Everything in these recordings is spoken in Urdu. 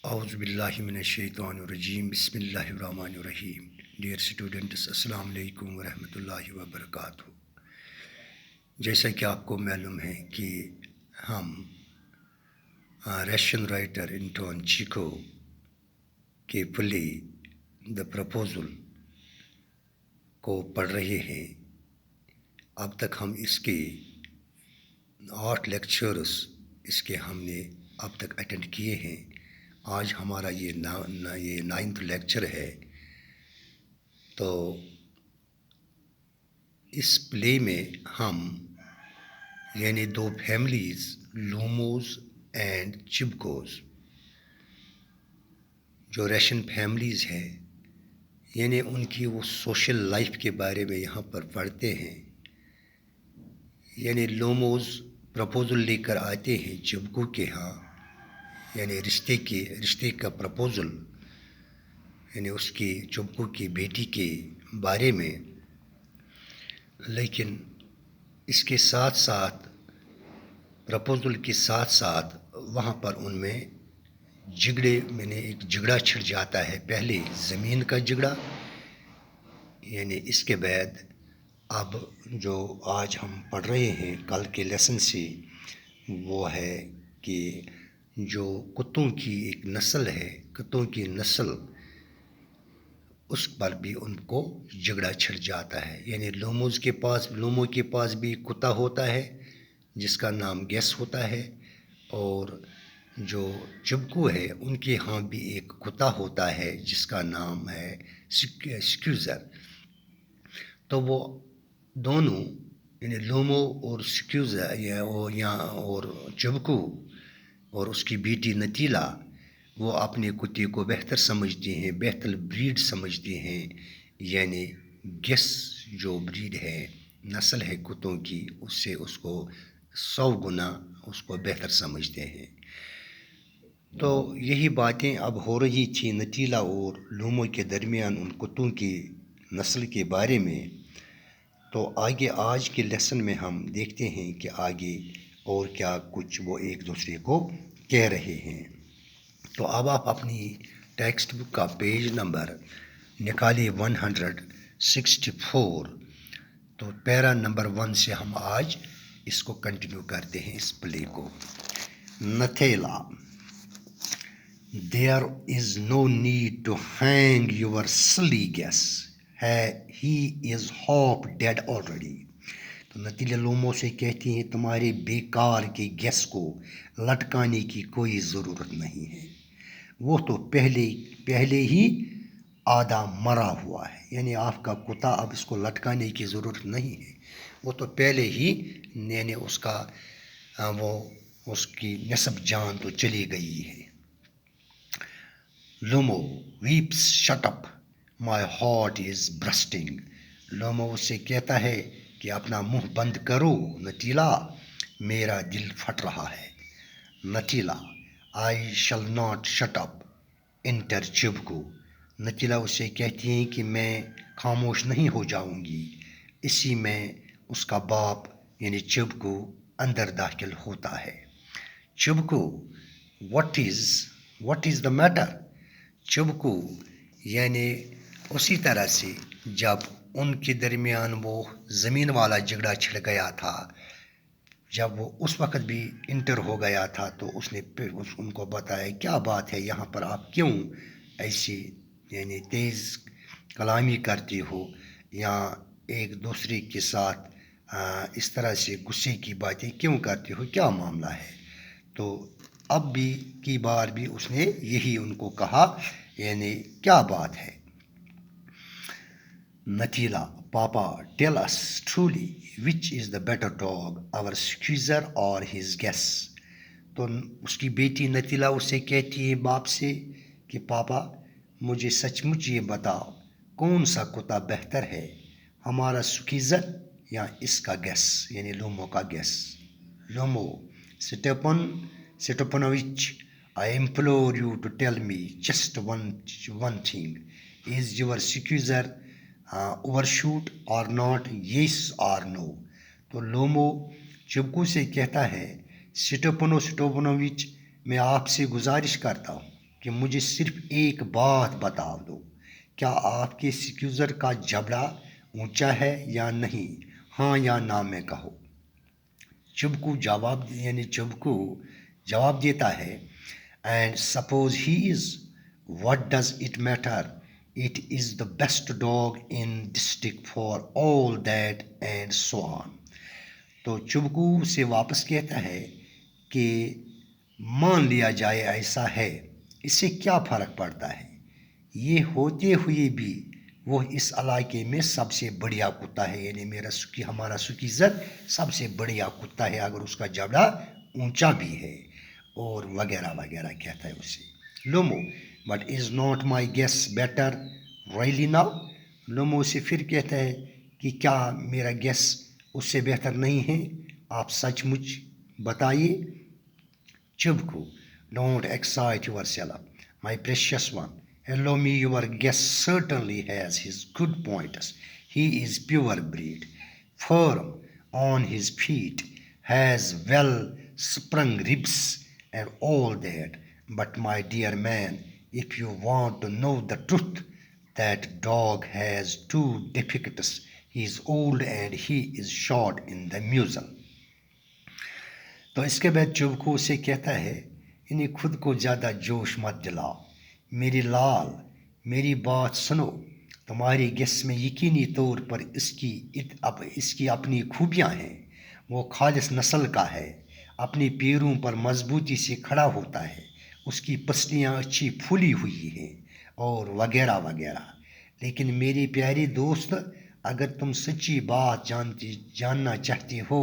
اعوذ باللہ من الشیطان الرجیم بسم اللہ الرحمن الرحیم. ڈیئر اسٹوڈنٹس، السلام علیکم ورحمۃ اللہ وبرکاتہ. جیسا کہ آپ کو معلوم ہے کہ ہم رشین رائٹر انٹون چیکو کے پلے دا پرپوزل کو پڑھ رہے ہیں. اب تک ہم اس کے 8 لیکچرز ہم نے اب تک اٹینڈ کیے ہیں. آج ہمارا یہ 9واں لیکچر ہے. تو اس پلے میں ہم یعنی 2 فیملیز لوموز اینڈ چبکوز جو رشین فیملیز ہیں یعنی ان کی وہ سوشل لائف کے بارے میں یہاں پر پڑھتے ہیں. یعنی لوموز پرپوزل لے کر آتے ہیں چبکو کے ہاں، یعنی رشتے کا پرپوزل، یعنی اس کی چبکو کی بیٹی کے بارے میں. لیکن اس کے ساتھ ساتھ پرپوزل کے ساتھ ساتھ وہاں پر ان میں ایک جھگڑا چھڑ جاتا ہے. پہلے زمین کا جھگڑا، یعنی اس کے بعد اب جو آج ہم پڑھ رہے ہیں کل کے لیسن سے، وہ ہے کہ جو کتوں کی ایک نسل ہے، کتوں کی نسل، اس پر بھی ان کو جھگڑا چھڑ جاتا ہے. یعنی لومو کے پاس بھی کتا ہوتا ہے جس کا نام گیس ہوتا ہے، اور جو چبکو ہے ان کے ہاں بھی ایک کتا ہوتا ہے جس کا نام ہے سکیوزر. تو وہ دونوں یعنی لومو اور سکیوزر اور چبکو اور اس کی بیٹی نتیلا، وہ اپنے کتے کو بہتر سمجھتے ہیں، بہتر بریڈ سمجھتے ہیں. یعنی گیس جو بریڈ ہے، نسل ہے کتوں کی، اس سے اس کو 100 گنا اس کو بہتر سمجھتے ہیں. تو یہی باتیں اب ہو رہی تھی نتیلا اور لومو کے درمیان ان کتوں کی نسل کے بارے میں. تو آگے آج کے لیسن میں ہم دیکھتے ہیں کہ آگے اور کیا کچھ وہ ایک دوسرے کو کہہ رہے ہیں. تو اب آپ اپنی ٹیکسٹ بک کا پیج نمبر نکالیے 164. تو پیرا نمبر 1 سے ہم آج اس کو کنٹینیو کرتے ہیں اس پلے کو. نتیلا: There is no need to hang your silly guess. He is half dead already. تو نتیلا لومو سے کہتی ہیں تمہارے بیکار کے گیس کو لٹکانے کی کوئی ضرورت نہیں ہے، وہ تو پہلے ہی آدھا مرا ہوا ہے. یعنی آپ کا کتا، اب اس کو لٹکانے کی ضرورت نہیں ہے، وہ تو پہلے ہی یعنی اس کی نصف جان تو چلی گئی ہے. Lomov weeps shut up my heart is bursting. Lomov اس سے کہتا ہے کہ اپنا منہ بند کرو نتیلا، میرا دل پھٹ رہا ہے. نتیلا: آئی شل ناٹ شٹ اپ انٹر چبکو. نتیلا اسے کہتی ہیں کہ میں خاموش نہیں ہو جاؤں گی. اسی میں اس کا باپ یعنی چبکو اندر داخل ہوتا ہے. چبکو: what is the matter. چبکو یعنی اسی طرح سے جب ان کے درمیان وہ زمین والا جھگڑا چھڑ گیا تھا، جب وہ اس وقت بھی انٹر ہو گیا تھا، تو اس نے ان کو بتایا کیا بات ہے، یہاں پر آپ کیوں ایسی یعنی تیز کلامی کرتے ہو یا ایک دوسرے کے ساتھ اس طرح سے غصے کی باتیں کیوں کرتے ہو، کیا معاملہ ہے. تو اب بھی کی بار بھی اس نے یہی ان کو کہا، یعنی کیا بات ہے. Natalya: papa tell us truly which is the better dog, our squeezer or his guess. تو اس کی بیٹی نتیلا اسے کہتی ہے باپ سے کہ پاپا مجھے سچ مچ یہ بتاؤ کون سا کتا بہتر ہے، ہمارا سکیزر یا اس کا گیس یعنی لومو کا gas. لومو: سٹیپنوچ I implore you to tell me just one thing. Is your squeezer overshoot or not? Yes or no. تو لومو چبکو سے کہتا ہے سٹیپنوچ، میں آپ سے گزارش کرتا ہوں کہ مجھے صرف ایک بات بتا دو، کیا آپ کے سکیوزر کا جبڑا اونچا ہے یا نہیں، ہاں یا نہ میں کہو۔ چبکو جواب دیتا ہے، and suppose he is, what does it matter, it is the best dog in district for all that and so on. تو چبکو سے واپس کہتا ہے کہ مان لیا جائے ایسا ہے، اس سے کیا فرق پڑتا ہے، یہ ہوتے ہوئے بھی وہ اس علاقے میں سب سے بڑھیا کتا ہے، یعنی ہمارا سکیزر سب سے بڑھیا کتا ہے اگر اس کا جبڑا اونچا بھی ہے، اور وغیرہ وغیرہ کہتا ہے اسے۔ Lomov, but is not my Guess better really now. Lomov سے پھر کہتا ہے کہ کیا میرا گیس اس سے بہتر نہیں ہے، آپ سچ مچ بتائیے۔ Chubukov, don't excite yourself my precious one, allow me, your guest certainly has his good points. He is pure breed, firm on his feet, has well sprung ribs and all that. But my dear man, if you want to know the truth, that dog has two defects. He is old and he is short in the muzzle. تو اس کے بعد چبکو سے کہتا ہے، انہیں خود کو زیادہ جوش مت دلاؤ، میری لال میری بات سنو، تمہارے گیس میں یقینی طور پر اس کی اپنی خوبیاں ہیں، وہ خالص نسل کا ہے، اپنے پیروں پر مضبوطی سے کھڑا ہوتا ہے، اس کی پسلیاں اچھی پھولی ہوئی ہیں، اور وغیرہ وغیرہ۔ لیکن میری پیاری دوست، اگر تم سچی بات جاننا چاہتے ہو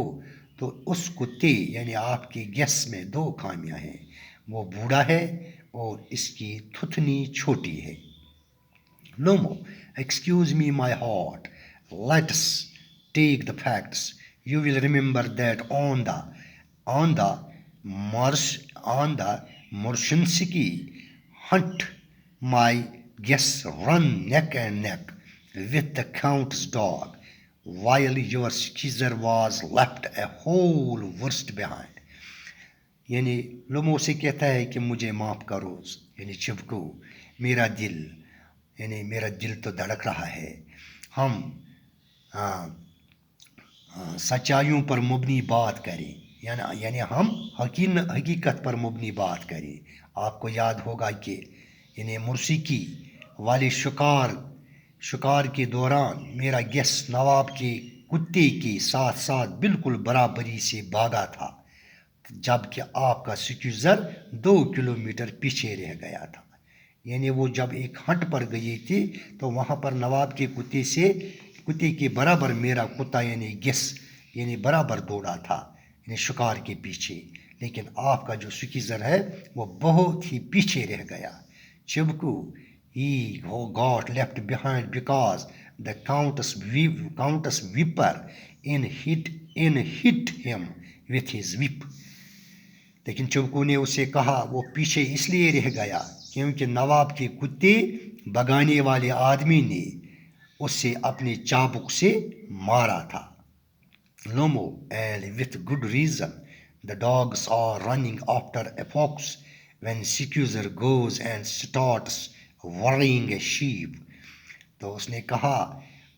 تو اس کتے یعنی آپ کے گیس میں دو خامیاں ہیں، وہ بوڑھا ہے اور اس کی تھتنی چھوٹی ہے۔ Lomov, excuse me my heart, let's take the facts, you will remember that on the Marshinsky hunt my Guess ran neck and neck with the count's dog, while your skeezer was left a whole worst behind. یعنی لومو سے کہتا ہے کہ مجھے معاف کرو، یعنی چبکو، میرا دل تو دھڑک رہا ہے، ہم سچائیوں پر مبنی بات کریں، یعنی ہم حقیقت پر مبنی بات کریں۔ آپ کو یاد ہوگا کہ یعنی موسیقی والے شکار کے دوران میرا گیس نواب کے کتے کے ساتھ ساتھ بالکل برابری سے بھاگا تھا، جبکہ آپ کا سکیوزر 2 کلومیٹر پیچھے رہ گیا تھا۔ یعنی وہ جب ایک ہنٹ پر گئے تھے تو وہاں پر نواب کے کتے کے برابر میرا کتا یعنی گیس یعنی برابر دوڑا تھا، یعنی شکار کے پیچھے، لیکن آپ کا جو سکیزر ہے وہ بہت ہی پیچھے رہ گیا۔ چبکو، he got left behind because the countess whipper hit him with his whip. لیکن چبکو نے اسے کہا وہ پیچھے اس لیے رہ گیا کیونکہ نواب کے کتے بگانے والے آدمی نے اسے اپنے چابک سے مارا تھا۔ Lomo, and with good reason. The dogs are running after a fox when skeezer goes and starts worrying a sheep. تو اس نے کہا،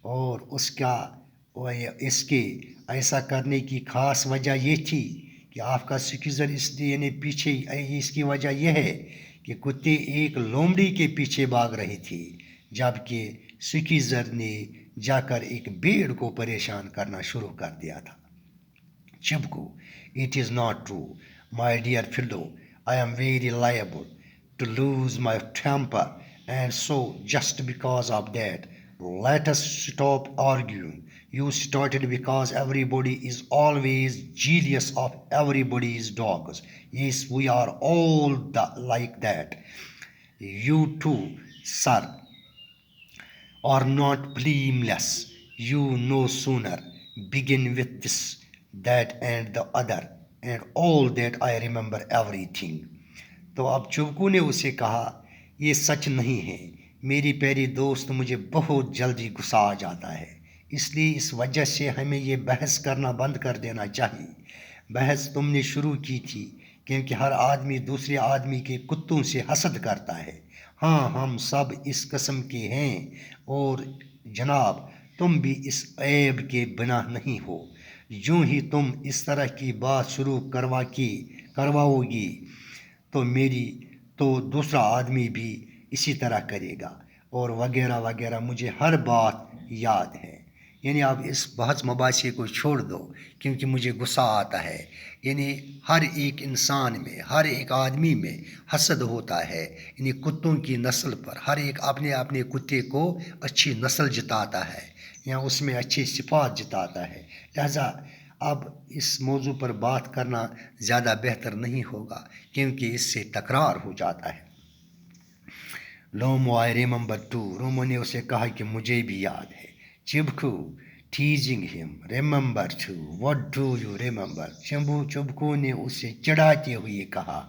اور اس کے ایسا کرنے کی خاص وجہ یہ تھی کہ آپ کا سکیزر اس لیے یعنی پیچھے، اس کی وجہ یہ ہے کہ کتے ایک لومڑی کے پیچھے بھاگ رہے تھے، جبکہ سکیزر نے جا کر ایک بھیڑ کو پریشان کرنا شروع کر دیا تھا۔ چبکو، it is not true, my dear fellow, I am very liable to lose my temper, and so just because of that, let us stop arguing. You started because everybody is always jealous of everybody's dogs. Yes, we are all like that. You too, sir, are not blameless. You no sooner begin with this, that and the other, and all that I remember everything. تو اب چبکو نے اسے کہا، یہ سچ نہیں ہے میری پیاری دوست، مجھے بہت جلدی غصہ آ جاتا ہے، اس لیے اس وجہ سے ہمیں یہ بحث کرنا بند کر دینا چاہیے۔ بحث تم نے شروع کی تھی کیونکہ ہر آدمی دوسرے آدمی کے کتوں سے حسد کرتا ہے. ہاں ہم سب اس قسم کے ہیں اور جناب تم بھی اس عیب کے بنا نہیں ہو. یوں ہی تم اس طرح کی بات شروع کرواؤ گی تو دوسرا آدمی بھی اسی طرح کرے گا اور وغیرہ وغیرہ. مجھے ہر بات یاد ہے. یعنی آپ اس بحث مباحثے کو چھوڑ دو کیونکہ مجھے غصہ آتا ہے. یعنی ہر ایک انسان میں ہر ایک آدمی میں حسد ہوتا ہے. یعنی کتوں کی نسل پر ہر ایک اپنے اپنے کتے کو اچھی نسل جتاتا ہے یا اس میں اچھی صفات جتاتا ہے. لہذا اب اس موضوع پر بات کرنا زیادہ بہتر نہیں ہوگا کیونکہ اس سے تکرار ہو جاتا ہے. لومو آئی ریممبر ٹو. رومو نے اسے کہا کہ مجھے بھی یاد ہے. چبکو teasing him, remember to, what do you remember. چبکو نے اسے چڑھاتے ہوئے کہا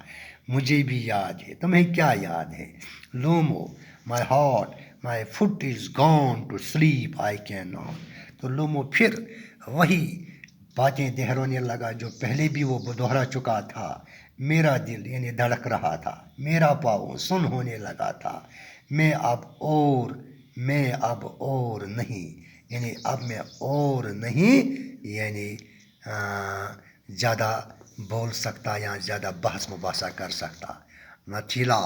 مجھے بھی یاد ہے. تمہیں کیا یاد ہے؟ لومو my heart, my foot is gone to sleep, I cannot. تو لومو پھر وہی باتیں دہرانے لگا جو پہلے بھی وہ دوہرا چکا تھا. میرا دل یعنی دھڑک رہا تھا, میرا پاؤں سن ہونے لگا تھا. میں اب اور نہیں یعنی اب میں اور نہیں یعنی زیادہ بول سکتا یا زیادہ بحث مباحثہ کر سکتا. نتیلا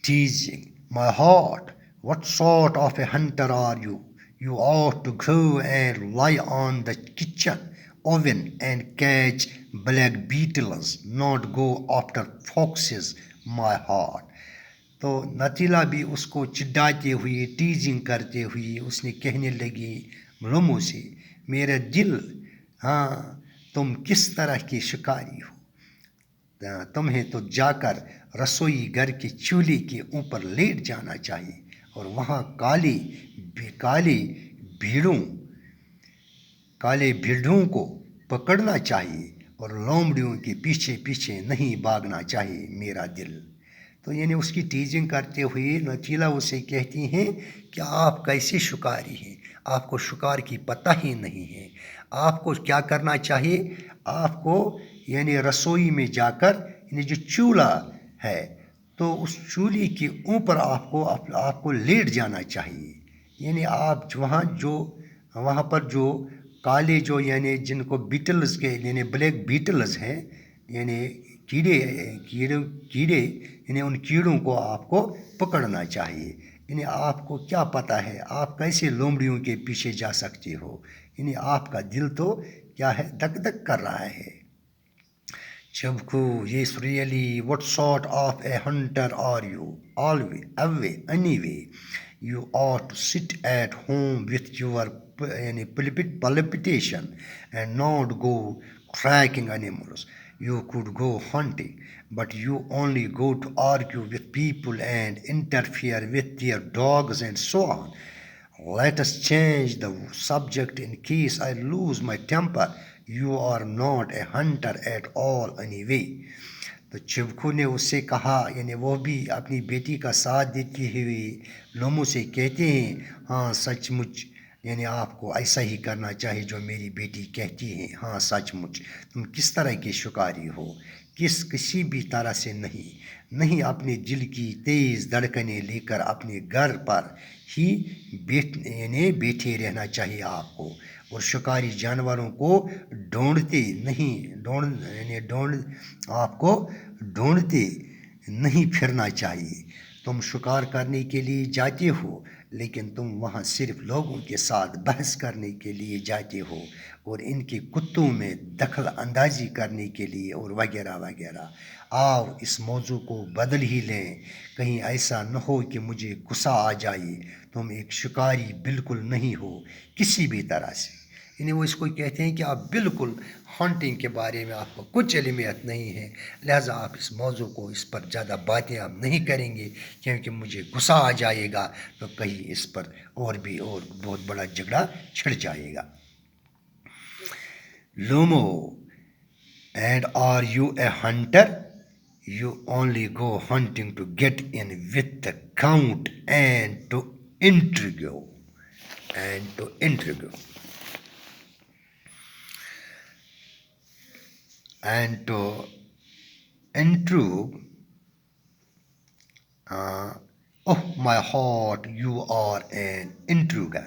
teasing my heart, what sort of a hunter are you? You ought to go and lie on the kitchen oven and catch black beetles, not go after foxes, my heart. تو نتیلا بھی اس کو چڑھاتے ہوئے ٹیزنگ کرتے ہوئے اس نے کہنے لگی لومو سے میرا دل ہاں تم کس طرح کی شکاری ہو. تمہیں تو جا کر رسوئی گھر کے چولہے کے اوپر لیٹ جانا چاہیے اور وہاں کالے بھیڑوں کو پکڑنا چاہیے اور لومڑیوں کے پیچھے پیچھے نہیں بھاگنا چاہیے میرا دل. تو یعنی اس کی ٹیزنگ کرتے ہوئے نتیلا اسے کہتی ہیں کہ آپ کیسے شکاری ہیں, آپ کو شکار کی پتہ ہی نہیں ہے. آپ کو کیا کرنا چاہیے, آپ کو یعنی رسوئی میں جا کر یعنی جو چولہا ہے تو اس چولہے کے اوپر آپ کو لیٹ جانا چاہیے. یعنی آپ وہاں پر جو کالے جو یعنی جن کو بیٹلز کے یعنی بلیک بیٹلز ہیں یعنی کیڑے یعنی ان کیڑوں کو آپ کو پکڑنا چاہیے. یعنی آپ کو کیا پتہ ہے آپ کیسے لومڑیوں کے پیچھے جا سکتے ہو. یعنی آپ کا دل تو کیا ہے دک دک کر رہا ہے. چبکو yes really what sort of a hunter are you? Anyway you ought to sit at home with your palpitation and not go tracking animals. You could go hunting, but you only go to argue with people and interfere with their dogs and so on. Let us change the subject in case I lose my temper. You are not a hunter at all anyway. تو چبکو نے اس سے کہا یعنی وہ بھی اپنی بیٹی کا ساتھ دیتی ہوئی لومو سے کہتے ہیں ہاں سچ مچ یعنی آپ کو ایسا ہی کرنا چاہیے جو میری بیٹی کہتی ہے. ہاں سچ مچ تم کس طرح کی شکاری ہو, کسی بھی طرح سے نہیں اپنے دل کی تیز دھڑکنیں لے کر اپنے گھر پر ہی بیٹھے رہنا چاہیے آپ کو. اور شکاری جانوروں کو ڈھونڈتے نہیں پھرنا چاہیے. تم شکار کرنے کے لیے جاتے ہو لیکن تم وہاں صرف لوگوں کے ساتھ بحث کرنے کے لیے جاتے ہو اور ان کے کتوں میں دخل اندازی کرنے کے لیے اور وغیرہ وغیرہ. آؤ اس موضوع کو بدل ہی لیں, کہیں ایسا نہ ہو کہ مجھے غصہ آ جائے. تم ایک شکاری بالکل نہیں ہو کسی بھی طرح سے. یعنی وہ اس کو کہتے ہیں کہ آپ بالکل ہنٹنگ کے بارے میں آپ کو کچھ علمیت نہیں ہے, لہٰذا آپ اس موضوع کو اس پر زیادہ باتیں آپ نہیں کریں گے کیونکہ مجھے غصہ آ جائے گا تو کہیں اس پر اور بہت بڑا جھگڑا چھڑ جائے گا. لومو and are you a hunter? You only go hunting to get in with the count and to intrigue. and to intrude. Oh my heart, you are an intruder.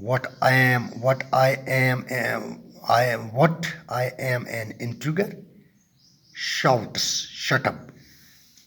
what I am an intruder, shouts, shut up.